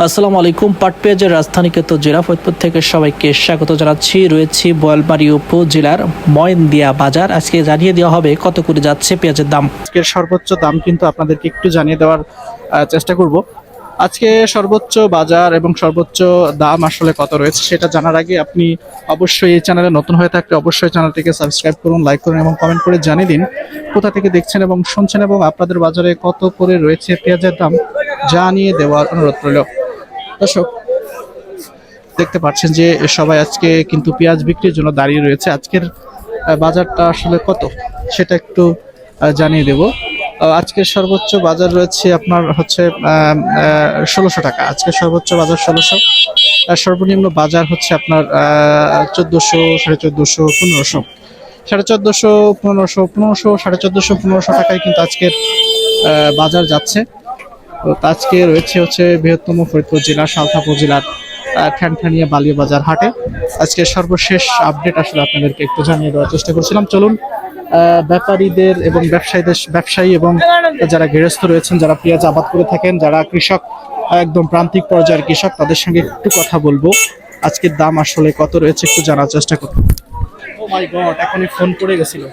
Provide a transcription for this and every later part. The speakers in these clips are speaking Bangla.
আসসালামু আলাইকুম। পাট পেঁয়াজের রাজধানীকৃত জেলা ফরিদপুর থেকে সবাইকে স্বাগত জানাচ্ছি। রয়েছি বোয়ালমারী উপজেলার ময়নদিয়া বাজার। আজকে জানিয়ে দেওয়া হবে কত করে যাচ্ছে পেঁয়াজের দাম। আজকের সর্বোচ্চ দাম কিন্তু আপনাদেরকে একটু জানিয়ে দেওয়ার চেষ্টা করব। আজকে সর্বোচ্চ বাজার এবং সর্বোচ্চ দাম আসলে কত রয়েছে সেটা জানার আগে আপনি অবশ্যই এই চ্যানেলে নতুন হয়ে থাকলে অবশ্যই চ্যানেলটিকে সাবস্ক্রাইব করুন, লাইক করুন এবং কমেন্ট করে জানিয়ে দিন কোথা থেকে দেখছেন এবং শুনছেন এবং আপনাদের বাজারে কত করে রয়েছে পেঁয়াজের দাম জানিয়ে দেওয়ার অনুরোধ রইল। দর্শক, দেখতে পাচ্ছেন যে সবাই আজকে কিন্তু পেঁয়াজ বিক্রির জন্য দাঁড়িয়ে রয়েছে। আজকের বাজারটা আসলে কত সেটা একটু জানিয়ে দেব। আজকের সর্বোচ্চ বাজার রয়েছে আপনার হচ্ছে 1600 টাকা। আজকের সর্বোচ্চ বাজার 1600, আর সর্বনিম্ন বাজার হচ্ছে আপনার 1400, 1450, 1500, 1450, 1500, 1500, 1450, 1500 টাকায় কিন্তু আজকের বাজার যাচ্ছে। তো আজকে রয়েছে হচ্ছে বৃহত্তম ফরিদপুর জেলার সালথা উপজেলার ঠ্যানঠানিয়া বালিয়া বাজার হাটে আজকে সর্বশেষ আপডেট আসলে আপনাদেরকে একটু জানিয়ে দেওয়ার চেষ্টা করছিলাম। চলুন ব্যাপারীদের এবং ব্যবসায়ী এবং যারা গৃহস্থ রয়েছেন, যারা পেঁয়াজ আবাদ করে থাকেন, যারা কৃষক একদম প্রান্তিক পর্যায়ের কৃষক, তাদের সঙ্গে একটু কথা বলবো। আজকের দাম আসলে কত রয়েছে একটু জানার চেষ্টা করবো। ও মাই গড, এখনই ফোন পড়ে গেছিল।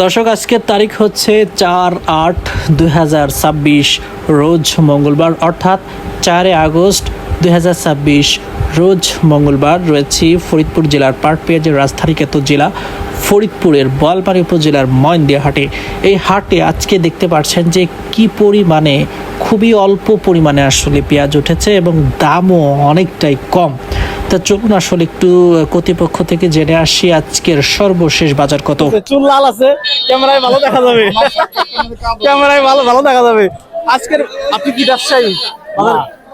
দর্শক, আজকের তারিখ হচ্ছে 4/8/2026, রোজ মঙ্গলবার, অর্থাৎ 4 আগস্ট 2026 রোজ মঙ্গলবার। রয়েছি ফরিদপুর জেলার পাট পেঁয়াজের রাজধানীকৃত জেলা ফরিদপুরের বোয়ালমারী উপজেলার ময়নদিয়া হাটে। এই হাটে আজকে দেখতে পাচ্ছেন যে কি পরিমাণে, খুবই অল্প পরিমাণে আসলে পেঁয়াজ উঠেছে এবং দামও অনেকটাই কম। তা চলুন আসলে একটু কর্তৃপক্ষ থেকে জেনে আসি আজকের সর্বশেষ বাজার কত। চুল লাল আছে, ক্যামেরায় ভালো দেখা যাবে, ক্যামেরায় ভালো দেখা যাবে। আজকের আপনি কি ব্যবসায়ী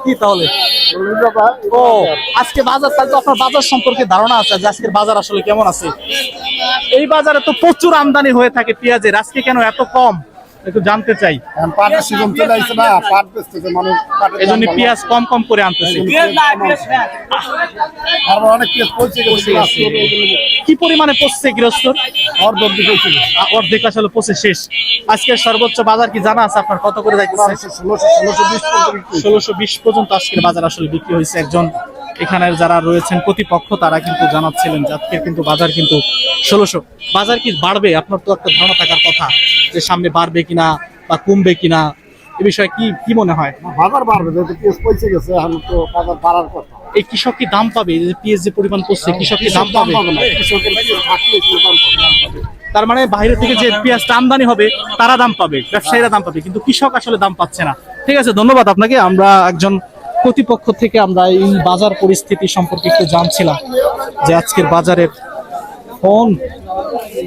কি তাহলে? ও আজকে বাজার, তাহলে তো আপনার বাজার সম্পর্কে ধারণা আছে যে আজকের বাজার আসলে কেমন আছে? এই বাজারে তো প্রচুর আমদানি হয়ে থাকে পেঁয়াজের, আজকে কেন এত কম একটু জানতে চাই। এই জন্য পেঁয়াজ কম কম করে আনতেছে। কি পরিমাণে পচছে গৃহস্থর? অর্ধেক আসলে পচে শেষ। আজকের সর্বোচ্চ বাজার কি জানা আছে আপনার কত করে যাইতেছে? 1620 পর্যন্ত আজকের বাজার আসলে বিক্রি হয়েছে। একজন এখানের যারা রয়েছেন কর্তৃপক্ষ তারা কিন্তু জানাচ্ছিলেন যে আজকের কিন্তু বাজার কিন্তু 1600। বাজার কি বাড়বে? আপনার তো একটা ধারণা থাকার কথা যে সামনে বাড়বে কিনা বা কমবে কিনা, এ বিষয়ে কি মনে হয়? বাজার বাড়বে, যেহেতু পেঁয়াজ পৌঁছে গেছে, এখন তো বাজার বাড়ার কথা। এই কৃষক কি দাম পাবে? পেঁয়াজ যে পরিমাণ পড়ছে, কৃষক কি দাম পাবে? তার মানে বাইরে থেকে যে পেঁয়াজটা আমদানি হবে তারা দাম পাবে, ব্যবসায়ীরা দাম পাবে, কিন্তু কৃষক আসলে দাম পাচ্ছে না। ঠিক আছে, ধন্যবাদ আপনাকে। আমরা একজন কর্তৃপক্ষ থেকে আমরা এই বাজার পরিস্থিতি সম্পর্কে একটু জানছিলাম যে আজকের বাজারের ফোন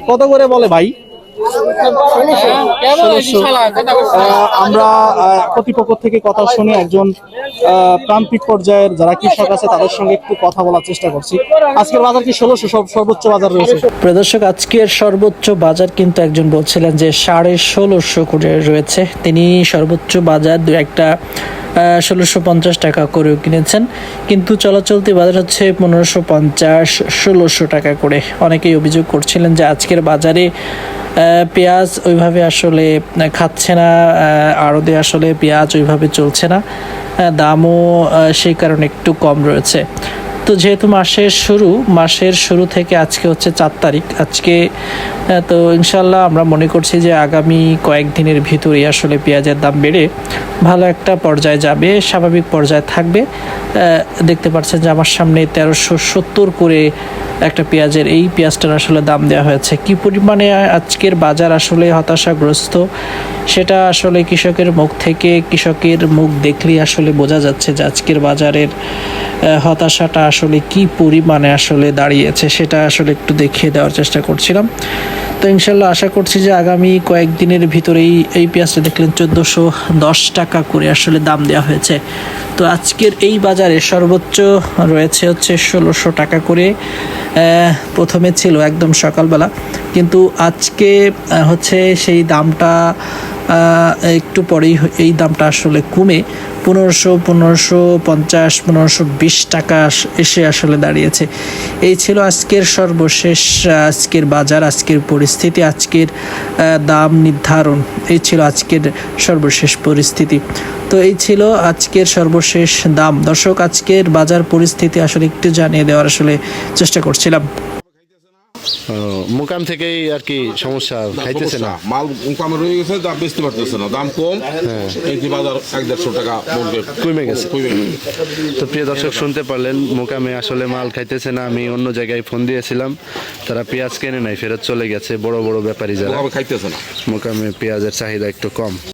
কত করে বলে ভাই? 1600। আমরা কর্তৃপক্ষ থেকে কথা শুনে একজন প্রান্তিক পর্যায়ের যারা কৃষক আছে তাদের সঙ্গে একটু কথা বলার চেষ্টা করছি। আজকের বাজার কি 1600 সর্বোচ্চ বাজার রয়েছে? প্রদর্শক, আজকের সর্বোচ্চ বাজার কিন্তু একজন বলছিলেন যে 1650 করে রয়েছে। তিনি সর্বোচ্চ বাজার দু একটা 1650 টাকা করেও কিনেছেন, কিন্তু চলাচলতি বাজার হচ্ছে 1550, 1600 টাকা করে। অনেকেই অভিযোগ করছিলেন যে আজকের বাজারে পেঁয়াজ ওইভাবে আসলে খাচ্ছে না, আড়তে আসলে পেঁয়াজ ওইভাবে চলছে না, দামও সেই কারণে একটু কম রয়েছে। তো যেহেতু মাসের শুরু থেকে আজকে হচ্ছে 4 তারিখ, আজকে তো ইনশাল্লাহ আমরা মনে করছি যে আগামী কয়েকদিনের ভিতরেই আসলে পেঁয়াজের দাম বেড়ে ভালো একটা পর্যায়ে যাবে, স্বাভাবিক পর্যায়ে থাকবে। দেখতে পাচ্ছেন যে আমার সামনে 1370 করে একটা পেঁয়াজের, এই পেঁয়াজটার আসলে দাম দেওয়া হয়েছে। কি পরিমাণে আজকের বাজার আসলে হতাশাগ্রস্ত সেটা আসলে কৃষকের মুখ দেখলেই আসলে বোঝা যাচ্ছে যে আজকের বাজারের হতাশাটা আসলে কি পরিমাণে আসলে দাঁড়িয়েছে সেটা আসলে একটু দেখিয়ে দেওয়ার চেষ্টা করছিলাম। তো ইনশাল্লাহ আশা করছি যে আগামী কয়েকদিনের ভিতরেই এই পেঁয়াজটা দেখলেন 1410 টাকা করে আসলে দাম দেওয়া হয়েছে। তো আজকের এই বাজারে সর্বোচ্চ রয়েছে হচ্ছে 1600 টাকা করে। প্রথমে ছিল একদম সকালবেলা, কিন্তু আজকে হচ্ছে সেই দামটা একটু পরেই এই দামটা আসলে কমে 1550 1520 টাকা এসে আসলে দাঁড়িয়েছে। এই ছিল আজকের সর্বশেষ আজকের বাজার, আজকের পরিস্থিতি, আজকের দাম নির্ধারণ। এই ছিল আজকের সর্বশেষ পরিস্থিতি। তো এই ছিল আজকের সর্বশেষ দাম। দর্শক, আজকের বাজার পরিস্থিতি আসলে একটু জানিয়ে দেওয়ার আসলে চেষ্টা করছিলাম। মোকাম থেকেই আর কি সমস্যা, খাইতেছে না, মাল কমে রয়ে গেছে, দাম বেচতে পারতেছে না, দাম কম, এই যে বাজার 1-150 টাকা কমে গেছে। তো প্রিয় দর্শক, শুনতে পারলেন, মোকামে আসলে মাল খাইতেছে না। আমি অন্য জায়গায় ফোন দিয়েছিলাম, তারা পেঁয়াজ কেনে নাই, ফেরত চলে গেছে। বড় বড় ব্যাপারী যারা, খাইতেছে না, মোকামে পেঁয়াজের চাহিদা একটু কম।